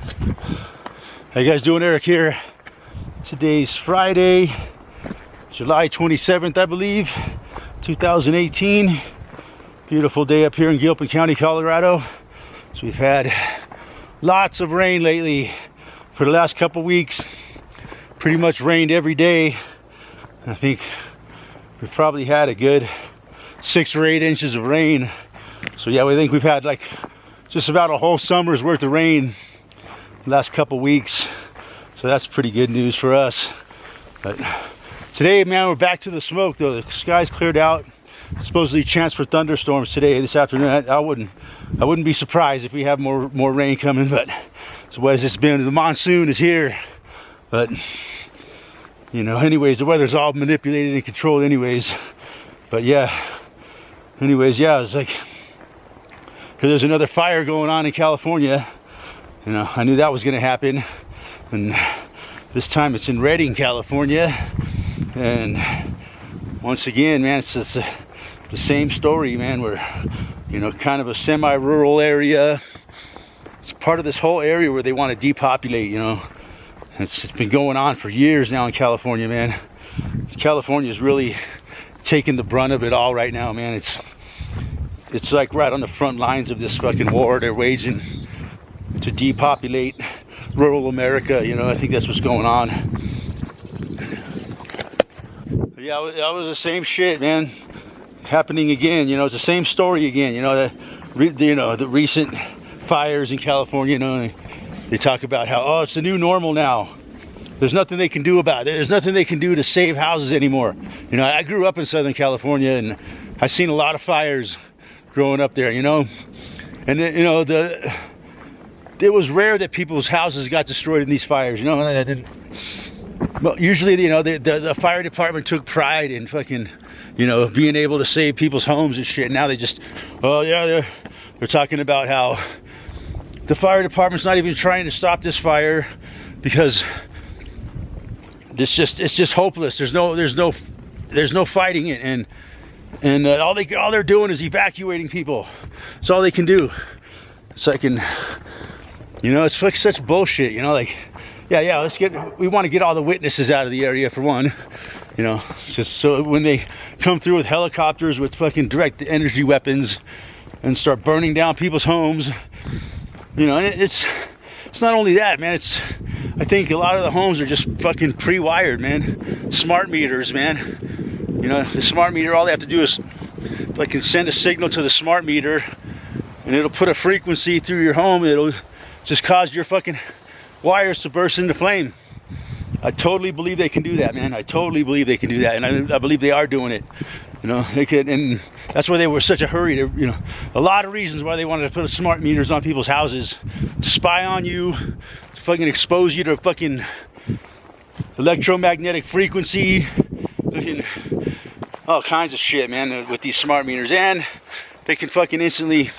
How you guys doing? Eric here. Today's Friday, July 27th, I believe, 2018. Beautiful day up here in Gilpin County, Colorado. So we've had lots of rain lately for the last couple weeks. Pretty much rained every day. I think we've probably had a good 6 or 8 inches of rain. So yeah, we think we've had like just about a whole summer's worth of rain the last couple weeks. So that's pretty good news for us. But today, man, we're back to the smoke though. The sky's cleared out. Supposedly chance for thunderstorms today, this afternoon. I wouldn't be surprised if we have more rain coming. But so what has this been? The monsoon is here. But you know, anyways, the weather's all manipulated and controlled anyways. But yeah, anyways, yeah, it's like there's another fire going on in California. You know, I knew that was gonna happen. And this time it's in Redding, California. And once again, man, it's just the same story, man. We're, you know, kind of a semi-rural area. It's part of this whole area where they want to depopulate, you know. It's been going on for years now in California, man. California is really taking the brunt of it all right now, man. It's like right on the front lines of this fucking war they're waging to depopulate rural America, you know. I think that's what's going on. Yeah, that was the same shit, man, happening again. You know, it's the same story again. You know, the recent fires in California. You know, they talk about how, oh, it's the new normal now. There's nothing they can do about it. There's nothing they can do to save houses anymore. You know, I grew up in Southern California, and I've seen a lot of fires growing up there. You know, and you know, it was rare that people's houses got destroyed in these fires. You know, well, usually, you know, the fire department took pride in fucking, you know, being able to save people's homes and shit. Now they just, oh yeah, they're talking about how the fire department's not even trying to stop this fire because it's just hopeless. There's no fighting it, and all they're doing is evacuating people. That's all they can do. It's like, you know, it's like such bullshit. You know, like, yeah, we want to get all the witnesses out of the area for one. You know, just so when they come through with helicopters with fucking direct energy weapons and start burning down people's homes, you know, it's not only that, man. I think a lot of the homes are just fucking pre-wired, man. Smart meters, man. You know, the smart meter, all they have to do is fucking send a signal to the smart meter, and it'll put a frequency through your home. It'll just cause your fucking wires to burst into flame. I totally believe they can do that, man. I totally believe they can do that, and I believe they are doing it. You know, they could, and that's why they were such a hurry to, you know, a lot of reasons why they wanted to put smart meters on people's houses, to spy on you, to fucking expose you to fucking electromagnetic frequency, fucking all kinds of shit, man, with these smart meters. And they can fucking instantly,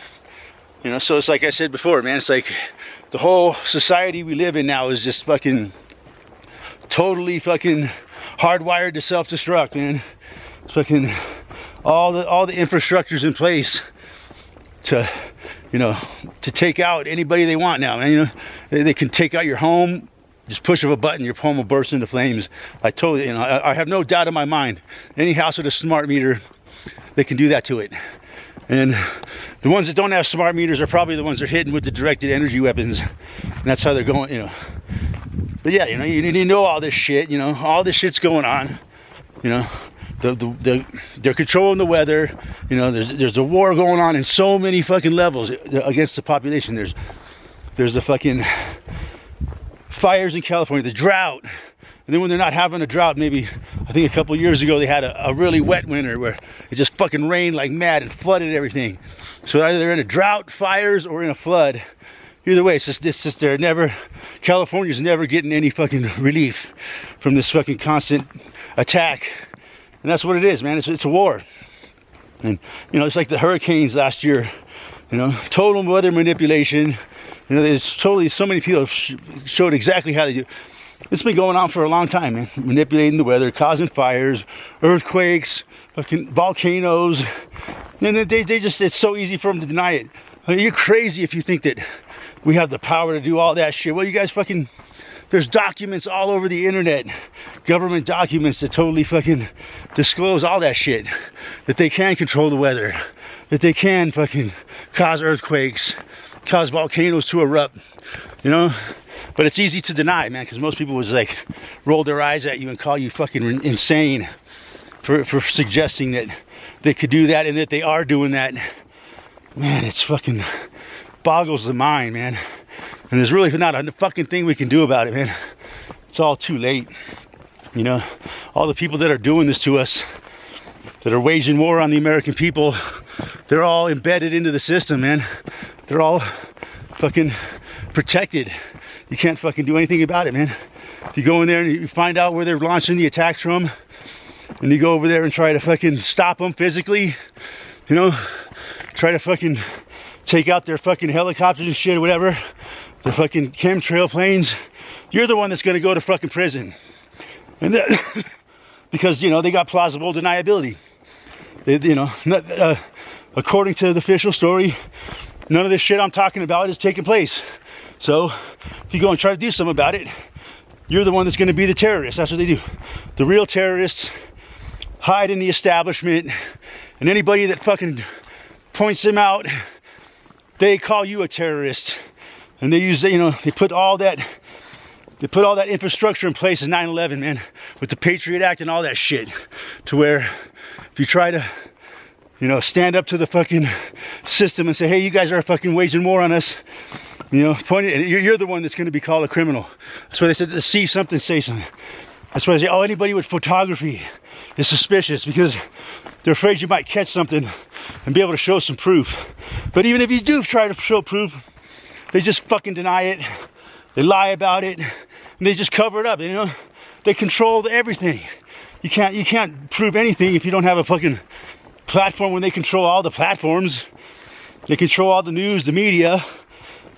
you know, so it's like I said before, man, it's like the whole society we live in now is just fucking totally fucking hardwired to self-destruct, man. It's fucking all the infrastructure's in place to, you know, to take out anybody they want now, man. You know, they can take out your home, just push of a button, your home will burst into flames. I totally, you know, I have no doubt in my mind, any house with a smart meter, they can do that to it. And the ones that don't have smart meters are probably the ones that are hitting with the directed energy weapons, and that's how they're going, you know. But yeah, you know, you need to know all this shit. You know, all this shit's going on. You know, they're controlling the weather. You know, there's a war going on in so many fucking levels against the population. There's the fucking fires in California, the drought. And then when they're not having a drought, maybe, I think a couple years ago, they had a really wet winter where it just fucking rained like mad and flooded everything. So either they're in a drought, fires, or in a flood. Either way, it's just they're never, California's never getting any fucking relief from this fucking constant attack. And that's what it is, man. It's a war. And, you know, it's like the hurricanes last year, you know, total weather manipulation. You know, there's totally, so many people showed exactly how to do. It's been going on for a long time, man. Manipulating the weather, causing fires, earthquakes, fucking volcanoes. And they just, it's so easy for them to deny it. I mean, you're crazy if you think that we have the power to do all that shit. Well, you guys fucking, there's documents all over the internet, government documents that totally fucking disclose all that shit. That they can control the weather, that they can fucking cause earthquakes, cause volcanoes to erupt, you know? But it's easy to deny, man, because most people was like roll their eyes at you and call you fucking insane for suggesting that they could do that and that they are doing that. Man, it's fucking boggles the mind, man. And there's really not a fucking thing we can do about it, man. It's all too late. You know, all the people that are doing this to us, that are waging war on the American people, they're all embedded into the system, man. They're all fucking protected. You can't fucking do anything about it, man. If you go in there and you find out where they're launching the attacks from, and you go over there and try to fucking stop them physically, you know, try to fucking take out their fucking helicopters and shit or whatever, their fucking chemtrail planes, you're the one that's gonna go to fucking prison. And that, because, you know, they got plausible deniability. They, you know, according to the official story, none of this shit I'm talking about is taking place. So if you go and try to do something about it, you're the one that's going to be the terrorist. That's what they do. The real terrorists hide in the establishment, and anybody that fucking points them out, they call you a terrorist. And they use, you know, they put all that infrastructure in place in 9/11, man, with the Patriot Act and all that shit, to where if you try to, you know, stand up to the fucking system and say, hey, you guys are fucking waging war on us, you know, you're the one that's going to be called a criminal. That's why they said to see something, say something. That's why they say, oh, anybody with photography is suspicious, because they're afraid you might catch something and be able to show some proof. But even if you do try to show proof, they just fucking deny it. They lie about it, and they just cover it up, you know? They control everything. You can't prove anything if you don't have a fucking platform. When they control all the platforms, they control all the news, the media,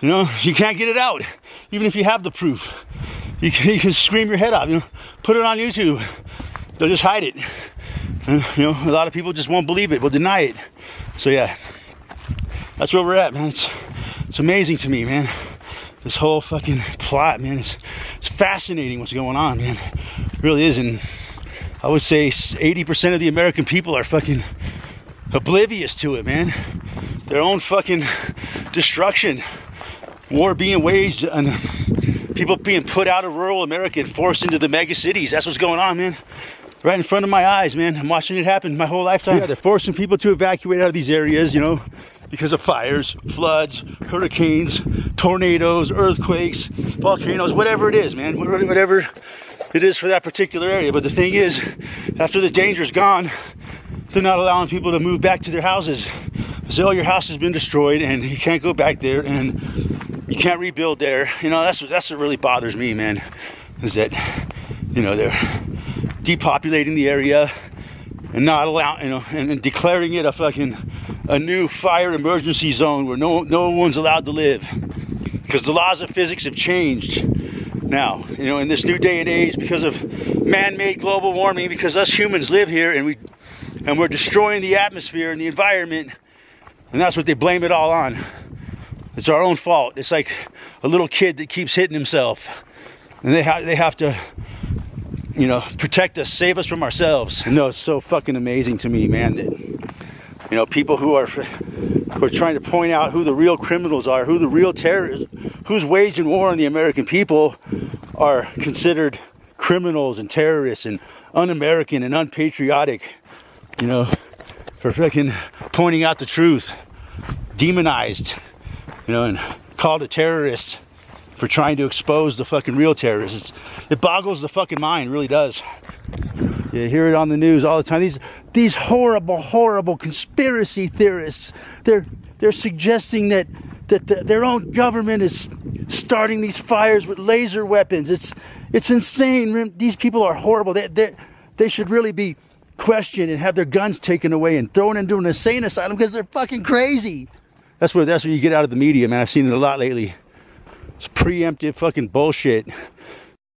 you know, you can't get it out. Even if you have the proof, you can scream your head off, you know, put it on YouTube. They'll just hide it. And, you know, a lot of people just won't believe it, will deny it. So yeah, that's where we're at, man. It's amazing to me, man. This whole fucking plot, man, it's fascinating what's going on, man. It really is. And I would say 80% of the American people are fucking oblivious to it, man. Their own fucking destruction. War being waged and people being put out of rural America and forced into the mega cities. That's what's going on, man. Right in front of my eyes, man. I'm watching it happen my whole lifetime. Yeah, they're forcing people to evacuate out of these areas, you know, because of fires, floods, hurricanes, tornadoes, earthquakes, volcanoes, whatever it is, man. Whatever it is for that particular area. But the thing is, after the danger's gone, they're not allowing people to move back to their houses. They say, oh, your house has been destroyed and you can't go back there and you can't rebuild there. You know, that's what really bothers me, man, is that, you know, they're depopulating the area and not allowing, you know, and declaring it a new fire emergency zone where no one's allowed to live, because the laws of physics have changed now, you know, in this new day and age, because of man-made global warming, because us humans live here and we're destroying the atmosphere and the environment, and that's what they blame it all on. It's our own fault. It's like a little kid that keeps hitting himself, and they have to, you know, protect us, save us from ourselves. And no, it's so fucking amazing to me, man, that, you know, people who are trying to point out who the real criminals are, who the real terrorists, who's waging war on the American people, are considered criminals and terrorists and un-American and unpatriotic, you know, for fucking pointing out the truth, demonized, you know, and called a terrorist for trying to expose the fucking real terrorists. It boggles the fucking mind, really does. You hear it on the news all the time. These horrible conspiracy theorists, they're suggesting that their own government is starting these fires with laser weapons. It's insane. These people are horrible. They should really be questioned and have their guns taken away and thrown into an insane asylum because they're fucking crazy. That's what you get out of the media, man. I've seen it a lot lately. It's preemptive fucking bullshit.